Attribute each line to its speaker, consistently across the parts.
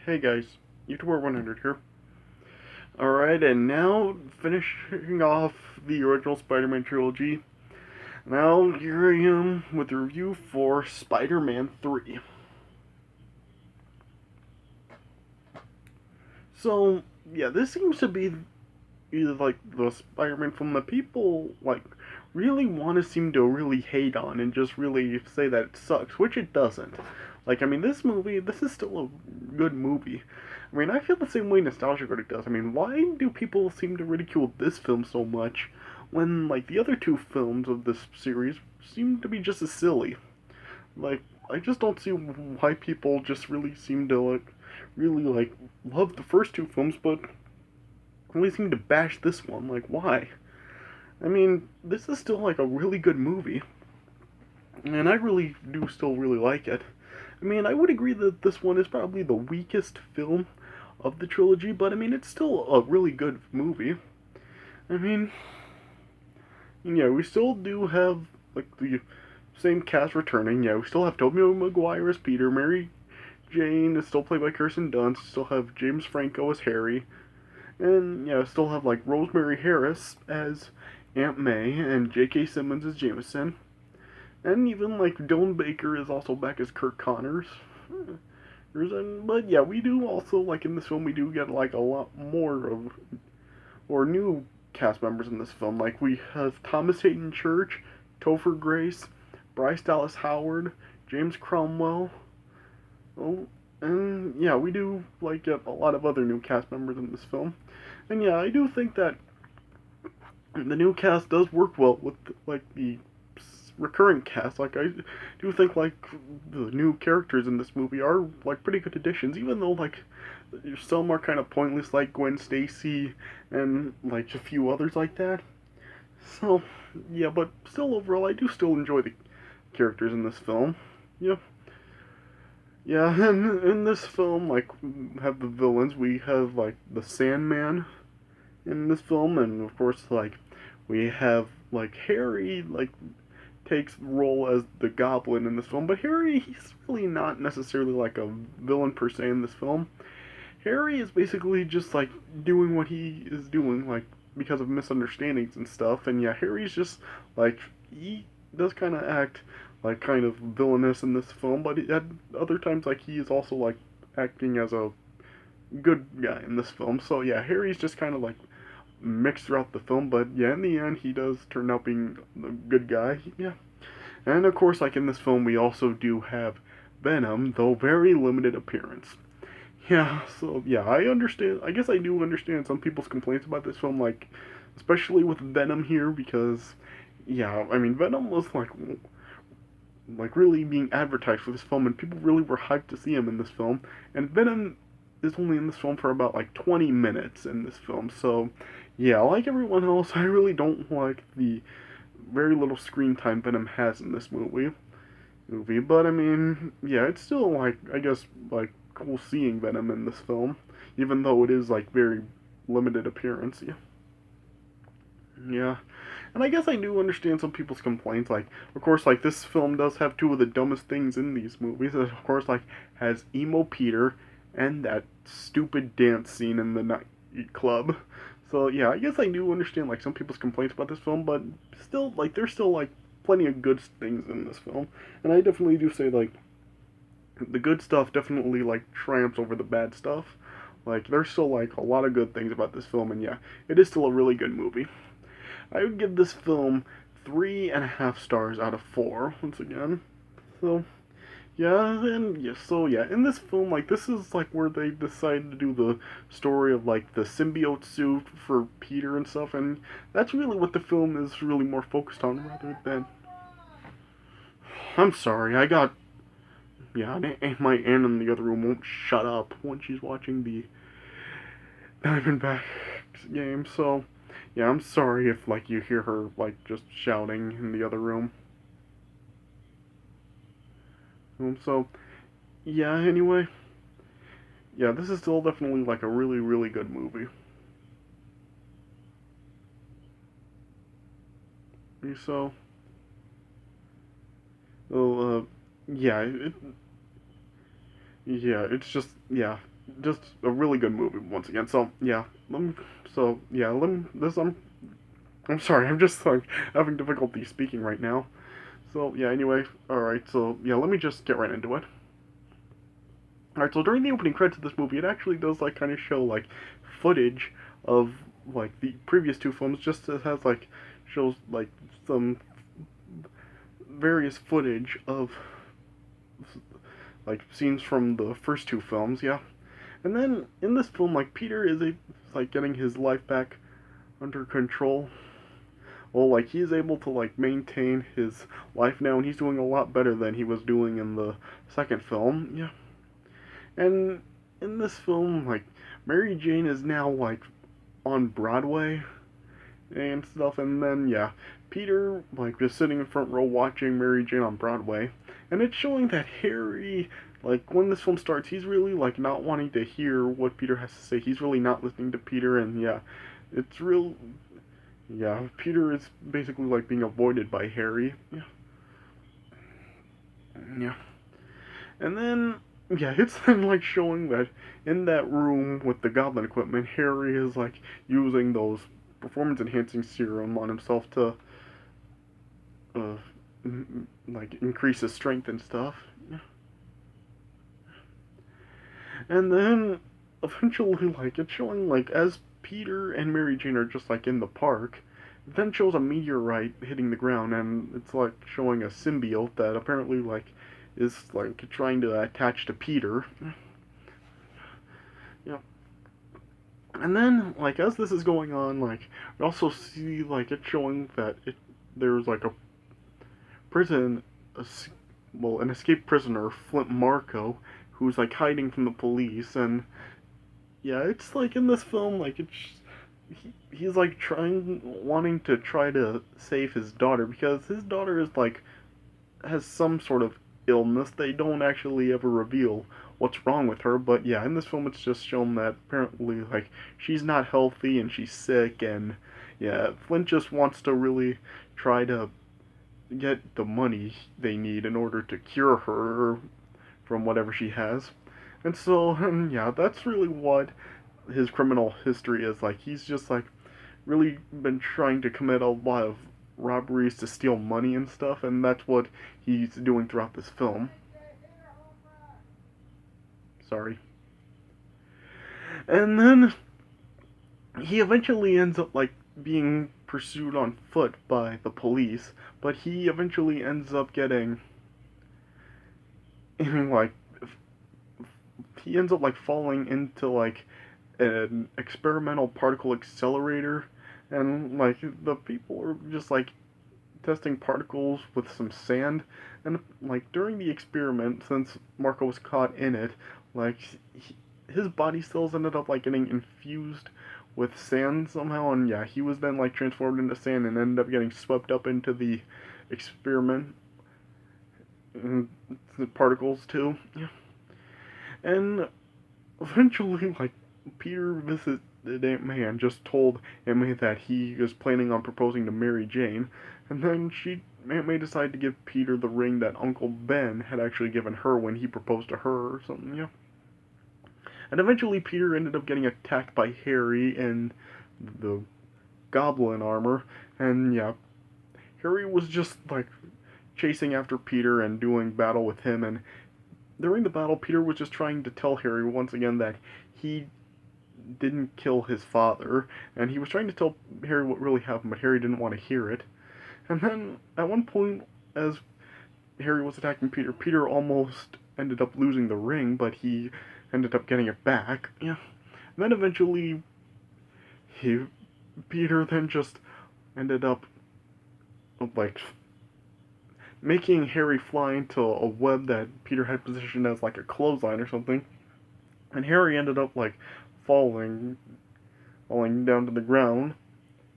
Speaker 1: Hey guys, YouTuber 100 here. Alright, and now finishing off the original Spider-Man trilogy. Now here I am with the review for Spider-Man 3. So, yeah, this seems to be either like the Spider-Man film that people really want to seem to really hate on and just really say that it sucks, which it doesn't. This is still a good movie. I mean, I feel the same way Nostalgia Critic does. I mean, why do people seem to ridicule this film so much when, like, the other two films of this series seem to be just as silly? Like, I just don't see why people just really seem to, love the first two films, but really seem to bash this one. Like, why? I mean, this is still, like, a really good movie, and I really do still really like it. I mean, I would agree that this one is probably the weakest film of the trilogy, but I mean, it's still a really good movie. I mean, yeah, we still do have like the same cast returning. Yeah, we still have Tobey Maguire as Peter, Mary Jane is still played by Kirsten Dunst, still have James Franco as Harry, and yeah, still have like Rosemary Harris as Aunt May and J.K. Simmons as Jameson, and even like Dylan Baker is also back as Kirk Connors. But yeah, we do also like in this film we do get like a lot more of or new cast members in this film. Like we have Thomas Hayden Church, Topher Grace, Bryce Dallas Howard, James Cromwell. Oh, and yeah, we do like get a lot of other new cast members in this film. And yeah, I do think that the new cast does work well with like the recurring cast. Like I do think like the new characters in this movie are like pretty good additions, even though like some are kind of pointless, like Gwen Stacy and like a few others like that. So yeah, but still overall, I do still enjoy the characters in this film. Yeah, yeah, and in this film, like have the villains. We have like the Sandman in this film, and of course like we have like Harry like takes the role as the Goblin in this film, but Harry, he's really not necessarily like a villain per se in this film. Harry is basically just like doing what he is doing, like because of misunderstandings and stuff. And yeah, Harry's just like he does kind of act like kind of villainous in this film, but at other times like he is also like acting as a good guy in this film. So yeah, Harry's just kind of like mixed throughout the film, but yeah, in the end he does turn out being a good guy. Yeah, and of course, like in this film, we also do have Venom, though very limited appearance. Yeah, so yeah, I understand. I guess I do understand some people's complaints about this film, like especially with Venom here, because yeah, I mean Venom was like really being advertised for this film, and people really were hyped to see him in this film. And Venom is only in this film for about like 20 minutes in this film, so yeah, like everyone else, I really don't like the very little screen time Venom has in this movie. But I mean, yeah, it's still like I guess like cool seeing Venom in this film, even though it is like very limited appearance. Yeah, yeah, and I guess I do understand some people's complaints. Like, of course, like this film does have two of the dumbest things in these movies. It, of course, like has emo Peter and that stupid dance scene in the nightclub. So yeah, I guess I do understand like some people's complaints about this film, but still, like there's still like plenty of good things in this film, and I definitely do say like the good stuff definitely like triumphs over the bad stuff. Like there's still like a lot of good things about this film, and yeah, it is still a really good movie. I would give this film 3.5 stars out of 4 once again. So yeah, and yeah, so yeah, in this film, like this is like where they decided to do the story of like the symbiote suit for Peter and stuff, and that's really what the film is really more focused on rather than. I'm sorry, I got yeah, my aunt in the other room won't shut up when she's watching the Diamondbacks game, so yeah, I'm sorry if like you hear her like just shouting in the other room. So yeah, anyway, yeah, this is still definitely like a really really good movie. So, well, yeah, yeah, it's just yeah. just a really good movie once again. So yeah, let me, this I'm sorry, I'm just like having difficulty speaking right now. So yeah, anyway, all right. So yeah, let me just get right into it. All right. So during the opening credits of this movie, it actually does like kind of show like footage of like the previous two films. Just it has like shows like some various footage of like scenes from the first two films. Yeah. And then in this film, like Peter is like getting his life back under control. Well, like he's able to like maintain his life now, and he's doing a lot better than he was doing in the second film. Yeah, and in this film, like Mary Jane is now like on Broadway and stuff, and then yeah, Peter like is sitting in front row watching Mary Jane on Broadway, and it's showing that Harry, like when this film starts, he's really like not wanting to hear what Peter has to say. He's really not listening to Peter, and yeah, it's real. Yeah, Peter is basically like being avoided by Harry. Yeah, yeah, and then yeah, it's then like showing that in that room with the Goblin equipment, Harry is like using those performance enhancing serum on himself to uh, like increase his strength and stuff. Yeah. And then eventually, like it's showing like as Peter and Mary Jane are just like in the park, it then shows a meteorite hitting the ground, and it's like showing a symbiote that apparently like is like trying to attach to Peter. Yeah. And then like as this is going on, like we also see like it showing that there's like a prison, a, well, an escaped prisoner, Flint Marco, who's like hiding from the police, and yeah, it's like in this film, like he's like wanting to try to save his daughter because his daughter is like has some sort of illness. They don't actually ever reveal what's wrong with her, but yeah, in this film it's just shown that apparently like she's not healthy and she's sick, and yeah, Flint just wants to really try to get the money they need in order to cure her from whatever she has. And so, and yeah, that's really what his criminal history is like. He's just like really been trying to commit a lot of robberies to steal money and stuff, and that's what he's doing throughout this film. Sorry. And then he eventually ends up like being pursued on foot by the police, but he eventually ends up getting like he ends up like falling into like an experimental particle accelerator, and like the people are just like testing particles with some sand, and like during the experiment, since Marco was caught in it, like his body cells ended up like getting infused with sand somehow, and yeah, he was then like transformed into sand and ended up getting swept up into the experiment and the particles too. Yeah. And eventually, like, Peter visited Aunt May and just told Aunt May that he was planning on proposing to Mary Jane, and then Aunt May decided to give Peter the ring that Uncle Ben had actually given her when he proposed to her or something, yeah. And eventually Peter ended up getting attacked by Harry in the goblin armor, and yeah, Harry was just, like, chasing after Peter and doing battle with him, and during the battle, Peter was just trying to tell Harry once again that he didn't kill his father, and he was trying to tell Harry what really happened, but Harry didn't want to hear it. And then, at one point, as Harry was attacking Peter, Peter almost ended up losing the ring, but he ended up getting it back. Yeah. And then eventually, he, Peter then just ended up, like, making Harry fly into a web that Peter had positioned as, like, a clothesline or something. And Harry ended up, like, falling down to the ground,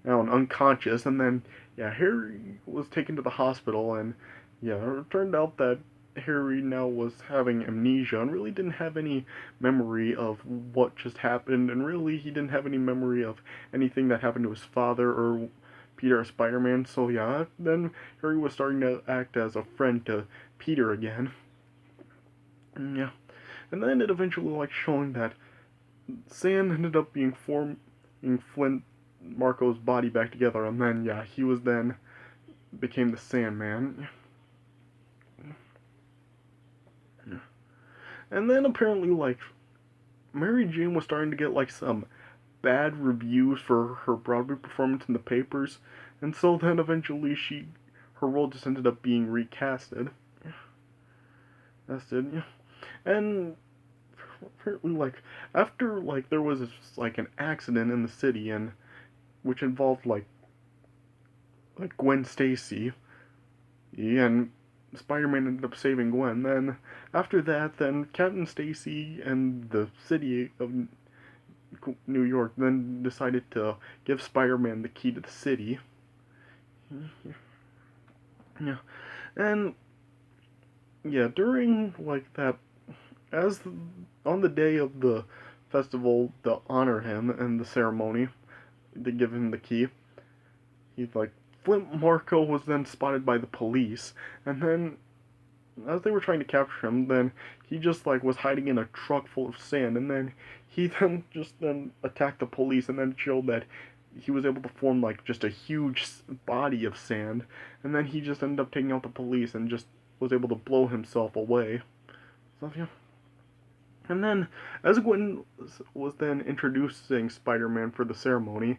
Speaker 1: down unconscious, and then yeah, Harry was taken to the hospital, and yeah, it turned out that Harry now was having amnesia and really didn't have any memory of what just happened, and really he didn't have any memory of anything that happened to his father or Peter as Spider-Man. So yeah, then Harry was starting to act as a friend to Peter again. And yeah. And then it eventually like showing that Sand ended up being Flint Marco's body back together, and then yeah, he was then became the Sandman. And then apparently like Mary Jane was starting to get like some bad reviews for her Broadway performance in the papers, and so then eventually her role just ended up being recasted. That's it, yeah. And apparently like after like there was like an accident in the city and which involved like Gwen Stacy, and Spider-Man ended up saving Gwen. Then after that, then Captain Stacy and the city of New York then decided to give Spider-Man the key to the city. Yeah, and yeah, during like that, as on the day of the festival to honor him and the ceremony to give him the key, he like Flint Marco was then spotted by the police, and then as they were trying to capture him, then he just like was hiding in a truck full of sand, and then he then attacked the police, and then showed that he was able to form like just a huge body of sand, and then he just ended up taking out the police and just was able to blow himself away. So yeah. And then, as Gwen was then introducing Spider-Man for the ceremony,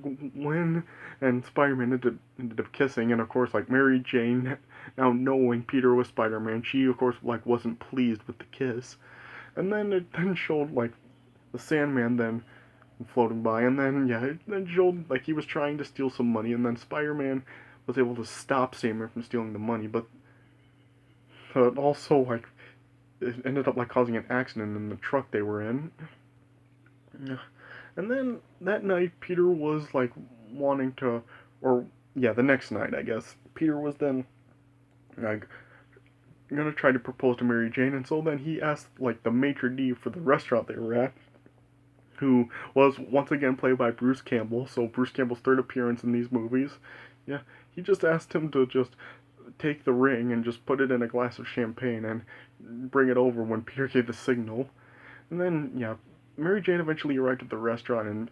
Speaker 1: Gwen and Spider-Man ended up kissing, and of course, like Mary Jane, now knowing Peter was Spider-Man, she of course like wasn't pleased with the kiss. And then it then showed like the Sandman then floating by, and then yeah, it then showed like he was trying to steal some money, and then Spider-Man was able to stop Sandman from stealing the money, but also like it ended up like causing an accident in the truck they were in. And then that night, Peter was like wanting to, or yeah, the next night, I guess, Peter was then like gonna try to propose to Mary Jane, and so then he asked like the maitre d' for the restaurant they were at, who was once again played by Bruce Campbell. So Bruce Campbell's third appearance in these movies. Yeah, he just asked him to just take the ring and just put it in a glass of champagne and bring it over when Peter gave the signal. And then yeah, Mary Jane eventually arrived at the restaurant, and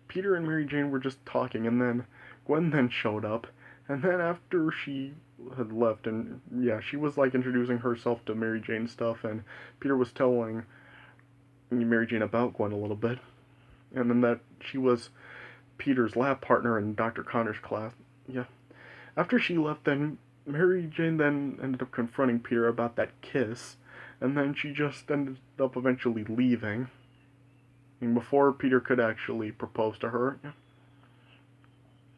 Speaker 1: Peter and Mary Jane were just talking, and then Gwen then showed up, and then after she had left, and yeah, she was like introducing herself to Mary Jane stuff, and Peter was telling Mary Jane about Gwen a little bit, and then that she was Peter's lab partner in Dr. Connor's class. Yeah. After she left, then Mary Jane then ended up confronting Peter about that kiss, and then she just ended up eventually leaving. And before Peter could actually propose to her.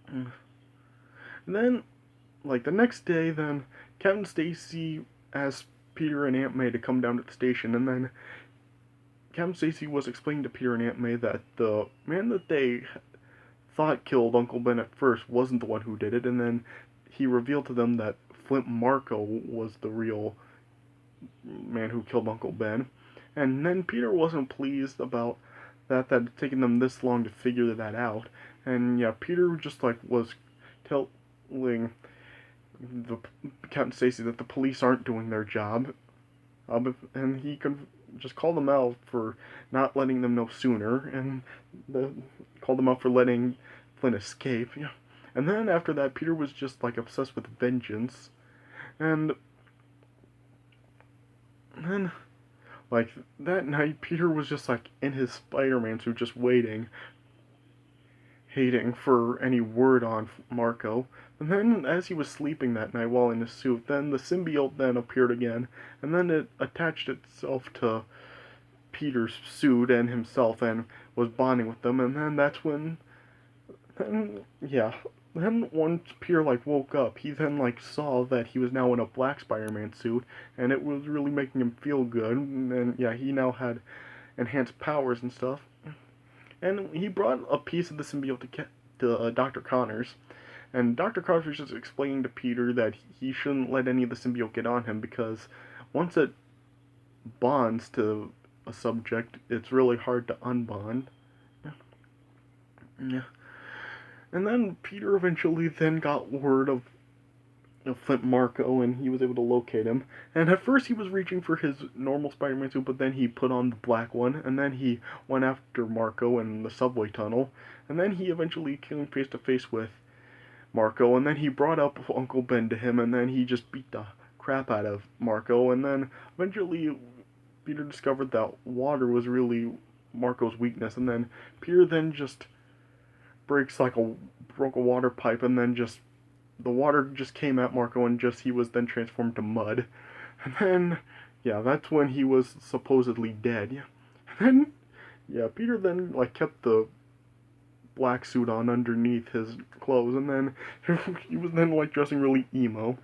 Speaker 1: And then, like the next day, then Captain Stacy asked Peter and Aunt May to come down to the station, and then Captain Stacy was explaining to Peter and Aunt May that the man that they thought killed Uncle Ben at first wasn't the one who did it, and then he revealed to them that Flint Marco was the real man who killed Uncle Ben. And then Peter wasn't pleased about that had taken them this long to figure that out. And yeah, Peter just like was telling the Captain Stacy that the police aren't doing their job, and he could just call them out for not letting them know sooner, and called them out for letting Flint escape. Yeah. And then after that, Peter was just like obsessed with vengeance, and then like that night, Peter was just like in his Spider-Man suit, just waiting, hating for any word on Marco. And then, as he was sleeping that night while in his suit, then the symbiote then appeared again, and then it attached itself to Peter's suit and himself, and was bonding with them. And then that's when, then yeah, then once Peter like woke up, he then like saw that he was now in a black Spider-Man suit, and it was really making him feel good. And then yeah, he now had enhanced powers and stuff. And he brought a piece of the symbiote to Dr. Connors, and Dr. Connors was just explaining to Peter that he shouldn't let any of the symbiote get on him, because once it bonds to a subject, it's really hard to unbond. Yeah. And then Peter eventually then got word of Flint Marko, and he was able to locate him. And at first he was reaching for his normal Spider-Man suit, but then he put on the black one, and then he went after Marko in the subway tunnel, and then he eventually came face to face with Marko, and then he brought up Uncle Ben to him, and then he just beat the crap out of Marko, and then eventually Peter discovered that water was really Marko's weakness, and then Peter then just broke a water pipe, and then just the water just came at Marko, and just he was then transformed to mud. And then, yeah, that's when he was supposedly dead. Yeah. And then, yeah, Peter then, like, kept the black suit on underneath his clothes, and then he was then, like, dressing really emo.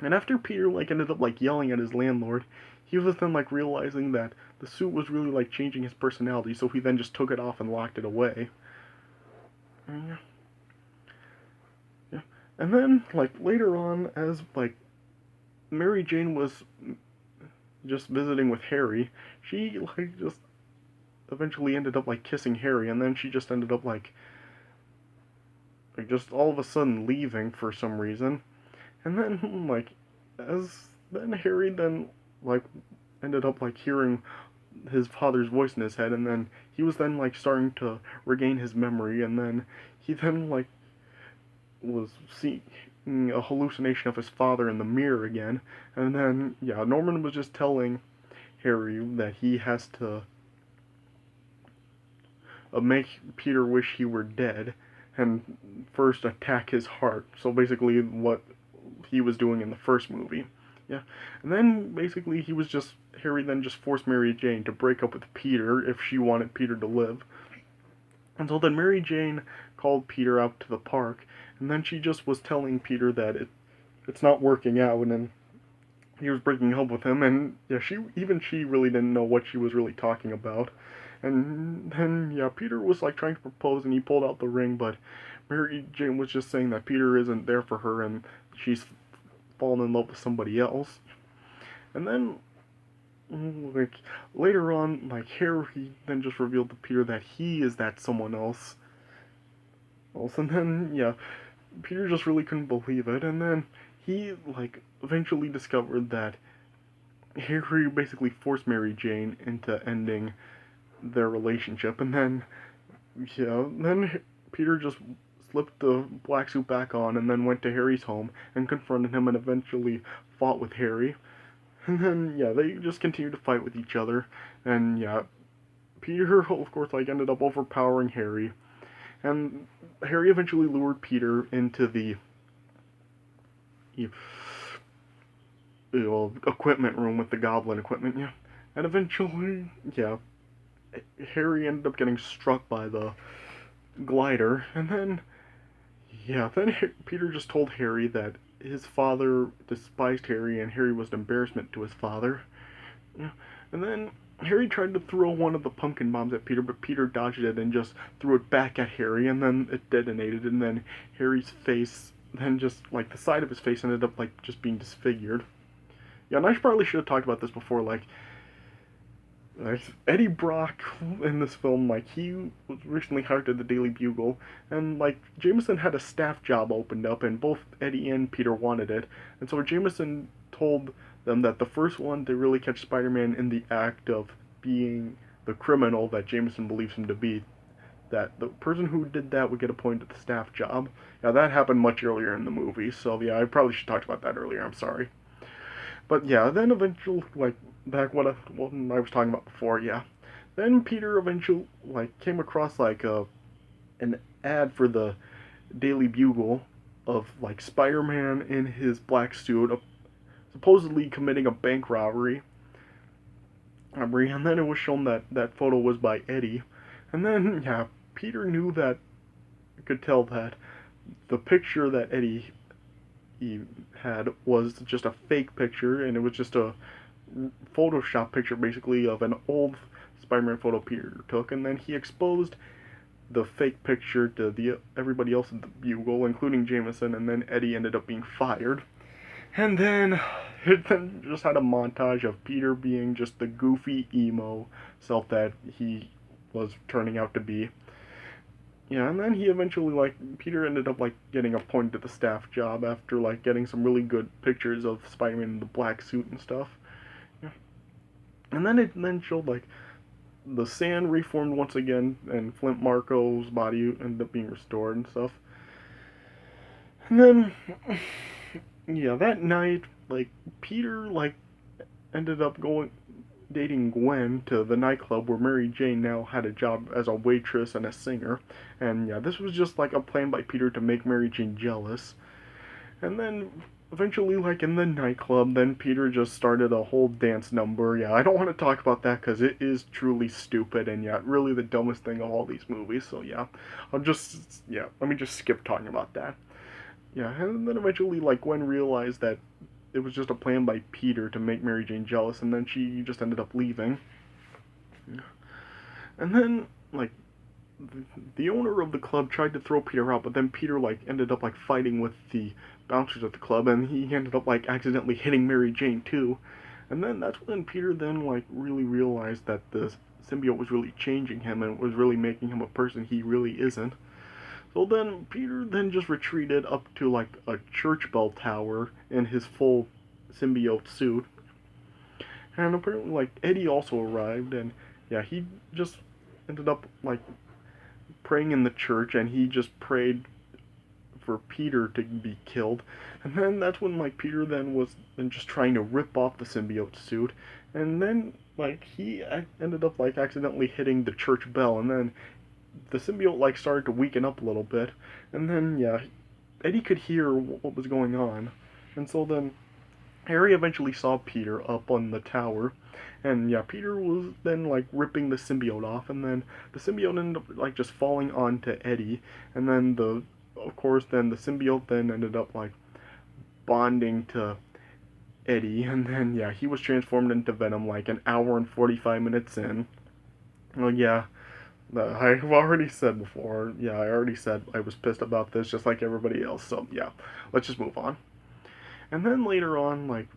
Speaker 1: And after Peter, like, ended up, like, yelling at his landlord, he was then, like, realizing that the suit was really, like, changing his personality, so he then just took it off and locked it away. And, yeah. Yeah. And then, like, later on, as, like, Mary Jane was just visiting with Harry, she, like, just eventually ended up, like, kissing Harry, and then she just ended up, like just all of a sudden leaving for some reason. And then, like, as then Harry then, like, ended up, like, hearing his father's voice in his head, and then he was then, like, starting to regain his memory, and then he then, like, was seeing a hallucination of his father in the mirror again. And then, yeah, Norman was just telling Harry that he has to make Peter wish he were dead and first attack his heart. So basically, what he was doing in the first movie. Yeah. And then basically he was just Harry then just forced Mary Jane to break up with Peter if she wanted Peter to live. And so then Mary Jane called Peter out to the park, and then she just was telling Peter that it's not working out, and then he was breaking up with him, and yeah, she really didn't know what she was really talking about. And then yeah, Peter was like trying to propose, and he pulled out the ring, but Mary Jane was just saying that Peter isn't there for her, and she's fallen in love with somebody else. And then like later on, like Harry then just revealed to Peter that he is that someone else. And then yeah, Peter just really couldn't believe it, and then he like eventually discovered that Harry basically forced Mary Jane into ending their relationship, and then yeah, then Peter just slipped the black suit back on, and then went to Harry's home and confronted him, and eventually fought with Harry. And then yeah, they just continued to fight with each other, and yeah, Peter of course like ended up overpowering Harry, and Harry eventually lured Peter into the equipment room with the goblin equipment, yeah. And eventually, yeah, Harry ended up getting struck by the glider, and then, yeah, then Peter just told Harry that his father despised Harry, and Harry was an embarrassment to his father. Yeah. And then Harry tried to throw one of the pumpkin bombs at Peter, but Peter dodged it and just threw it back at Harry, and then it detonated, and then Harry's face, then just, like, the side of his face ended up, like, just being disfigured. Yeah, and I probably should have talked about this before, like Eddie Brock in this film, like, he was recently hired to the Daily Bugle, and, like, Jameson had a staff job opened up, and both Eddie and Peter wanted it, and so Jameson told them that the first one to really catch Spider-Man in the act of being the criminal that Jameson believes him to be, that the person who did that would get appointed to the staff job. Now, that happened much earlier in the movie, so yeah, I probably should have talked about that earlier, I'm sorry. But yeah, then eventually, like, back what I was talking about before, yeah. Then Peter eventually, like, came across, like, an ad for the Daily Bugle of, like, Spider-Man in his black suit, supposedly committing a bank robbery. And then it was shown that that photo was by Eddie. And then, yeah, Peter knew that, could tell that the picture that Eddie he had was just a fake picture, and it was just a Photoshop picture, basically, of an old Spider-Man photo Peter took, and then he exposed the fake picture to everybody else at the Bugle, including Jameson, and then Eddie ended up being fired. And then it then just had a montage of Peter being just the goofy emo self that he was turning out to be. Yeah, and then he eventually, like, Peter ended up, like, getting appointed to the staff job after, like, getting some really good pictures of Spider-Man in the black suit and stuff. Yeah. And then it then showed, like, the sand reformed once again, and Flint Marco's body ended up being restored and stuff. And then, yeah, that night, like, Peter, like, ended up going dating Gwen to the nightclub where Mary Jane now had a job as a waitress and a singer. And yeah, this was just like a plan by Peter to make Mary Jane jealous. And then eventually, like in the nightclub, then Peter just started a whole dance number. Yeah, I don't want to talk about that because it is truly stupid and yeah, really the dumbest thing of all these movies. So yeah, let me just skip talking about that. Yeah, and then eventually, like Gwen realized that it was just a plan by Peter to make Mary Jane jealous, and then she just ended up leaving. And then, like, the owner of the club tried to throw Peter out, but then Peter, like, ended up, like, fighting with the bouncers at the club, and he ended up, like, accidentally hitting Mary Jane, too. And then that's when Peter then, like, really realized that the symbiote was really changing him and was really making him a person he really isn't. So then Peter then just retreated up to like a church bell tower in his full symbiote suit. And apparently like Eddie also arrived and yeah, he just ended up like praying in the church and he just prayed for Peter to be killed. And then that's when like Peter then was then just trying to rip off the symbiote suit. And then like he ended up like accidentally hitting the church bell and then the symbiote like started to weaken up a little bit, and then yeah, Eddie could hear what was going on, and so then Harry eventually saw Peter up on the tower, and yeah, Peter was then like ripping the symbiote off, and then the symbiote ended up like just falling onto Eddie, and then of course then the symbiote then ended up like bonding to Eddie, and then yeah, he was transformed into Venom like an hour and 45 minutes in. Well, yeah, I've already said before, yeah, I already said I was pissed about this just like everybody else, so yeah, let's just move on. And then later on, like,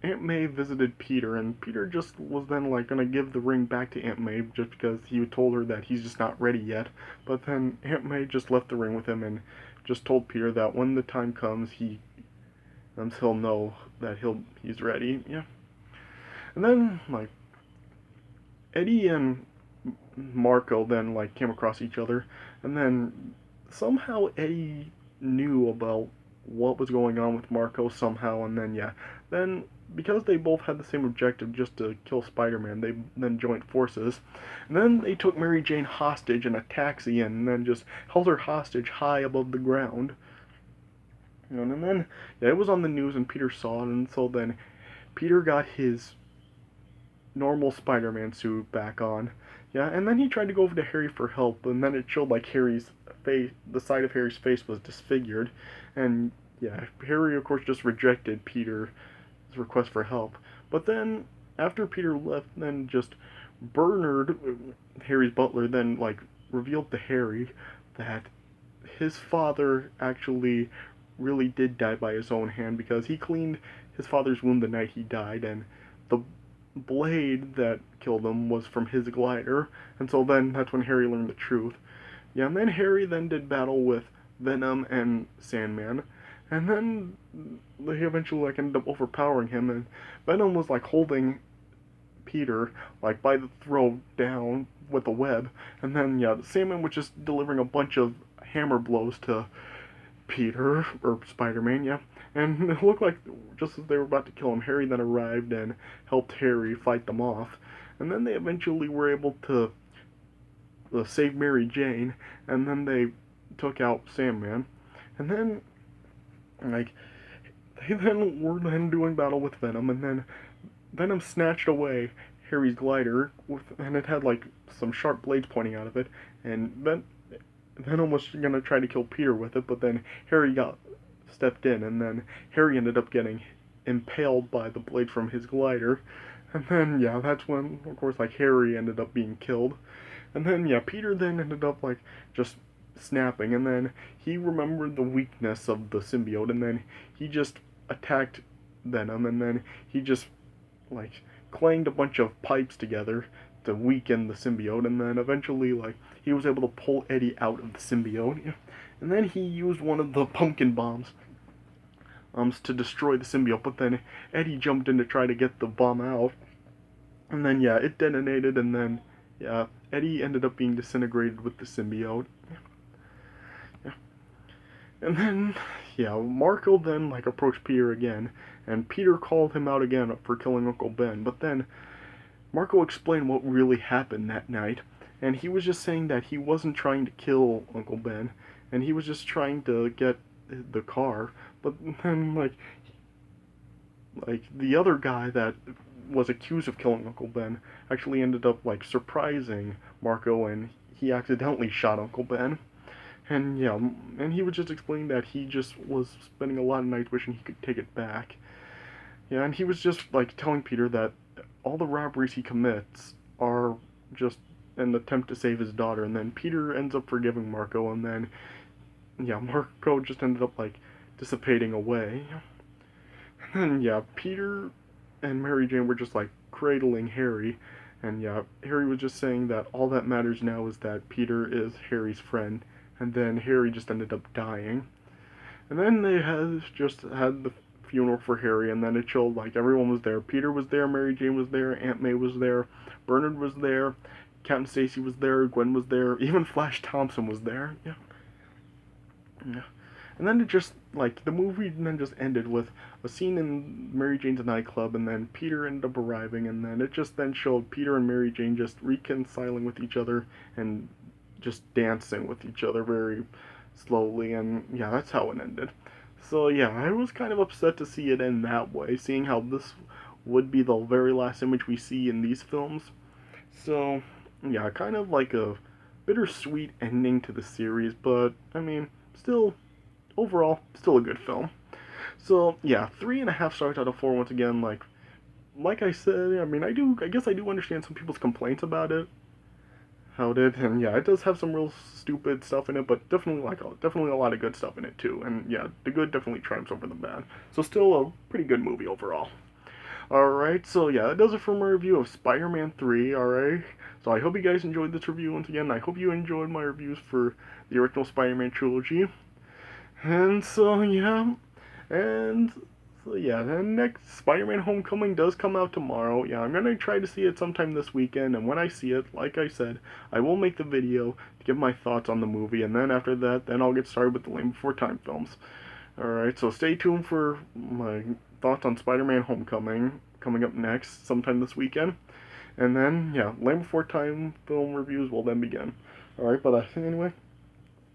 Speaker 1: Aunt May visited Peter, and Peter just was then, like, gonna give the ring back to Aunt May just because he told her that he's just not ready yet. But then Aunt May just left the ring with him and just told Peter that when the time comes, he'll know that he's ready, yeah. And then, like, Eddie and Marco then like came across each other, and then somehow Eddie knew about what was going on with Marco somehow, and then yeah, then because they both had the same objective, just to kill Spider-Man, they then joined forces, and then they took Mary Jane hostage in a taxi, and then just held her hostage high above the ground. And then yeah, it was on the news, and Peter saw it, and so then Peter got his normal Spider-Man suit back on. Yeah, and then he tried to go over to Harry for help, and then it showed like Harry's face, the side of Harry's face was disfigured, and yeah, Harry of course just rejected Peter's request for help. But then after Peter left, then just Bernard, Harry's butler, then like revealed to Harry that his father actually really did die by his own hand because he cleaned his father's wound the night he died, and the blade that killed him was from his glider, and so then that's when Harry learned the truth. Yeah, and then Harry then did battle with Venom and Sandman, and then they eventually like ended up overpowering him, and Venom was like holding Peter like by the throat down with a web, and then yeah, Sandman was just delivering a bunch of hammer blows to Peter, or Spider-Man, yeah. And it looked like just as they were about to kill him, Harry then arrived and helped Harry fight them off. And then they eventually were able to save Mary Jane, and then they took out Sandman. And then, like, they then were then doing battle with Venom, and then Venom snatched away Harry's glider, and it had, like, some sharp blades pointing out of it, and Venom was gonna try to kill Peter with it, but then Harry stepped in, and then Harry ended up getting impaled by the blade from his glider, and then yeah, that's when of course like Harry ended up being killed, and then yeah, Peter then ended up like just snapping, and then he remembered the weakness of the symbiote, and then he just attacked Venom, and then he just like clanged a bunch of pipes together to weaken the symbiote, and then eventually, like, he was able to pull Eddie out of the symbiote, and then he used one of the pumpkin bombs to destroy the symbiote, but then Eddie jumped in to try to get the bomb out, and then, yeah, it detonated, and then, yeah, Eddie ended up being disintegrated with the symbiote. Yeah. And then, yeah, Marco then, like, approached Peter again, and Peter called him out again for killing Uncle Ben, but then Marco explained what really happened that night, and he was just saying that he wasn't trying to kill Uncle Ben, and he was just trying to get the car, but then, like the other guy that was accused of killing Uncle Ben actually ended up, like, surprising Marco, and he accidentally shot Uncle Ben. And yeah, and he was just explaining that he just was spending a lot of nights wishing he could take it back. Yeah, and he was just, like, telling Peter that all the robberies he commits are just an attempt to save his daughter, and then Peter ends up forgiving Marco, and then, yeah, Marco just ended up, like, dissipating away. And then, yeah, Peter and Mary Jane were just, like, cradling Harry, and yeah, Harry was just saying that all that matters now is that Peter is Harry's friend, and then Harry just ended up dying. And then they had the funeral for Harry, and then it showed, like, everyone was there. Peter was there, Mary Jane was there, Aunt May was there, Bernard was there, Captain Stacy was there, Gwen was there, even Flash Thompson was there. Yeah. Yeah. And then it just, like, the movie then just ended with a scene in Mary Jane's nightclub, and then Peter ended up arriving, and then it just then showed Peter and Mary Jane just reconciling with each other and just dancing with each other very slowly, and yeah, that's how it ended. So yeah, I was kind of upset to see it end that way, seeing how this would be the very last image we see in these films. So yeah, kind of like a bittersweet ending to the series, but I mean, still, overall, still a good film. So yeah, 3.5 stars out of 4 once again. Like I said, I mean, I guess I do understand some people's complaints about it, how it is, and yeah, it does have some real stupid stuff in it, but definitely a lot of good stuff in it too. And yeah, the good definitely triumphs over the bad. So still a pretty good movie overall. Alright, so yeah, that does it for my review of Spider-Man 3, alright? So I hope you guys enjoyed this review once again. I hope you enjoyed my reviews for the original Spider-Man trilogy. And so yeah, and so yeah, the next Spider-Man Homecoming does come out tomorrow. Yeah, I'm gonna try to see it sometime this weekend, and when I see it, like I said, I will make the video to give my thoughts on the movie, and then after that, then I'll get started with the Land Before Time films. Alright, so stay tuned for my thoughts on Spider-Man Homecoming coming up next, sometime this weekend. And then, yeah, Land Before Time film reviews will then begin. Alright, but anyway,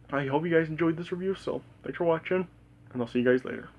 Speaker 1: I hope you guys enjoyed this review, so thanks for watching, and I'll see you guys later.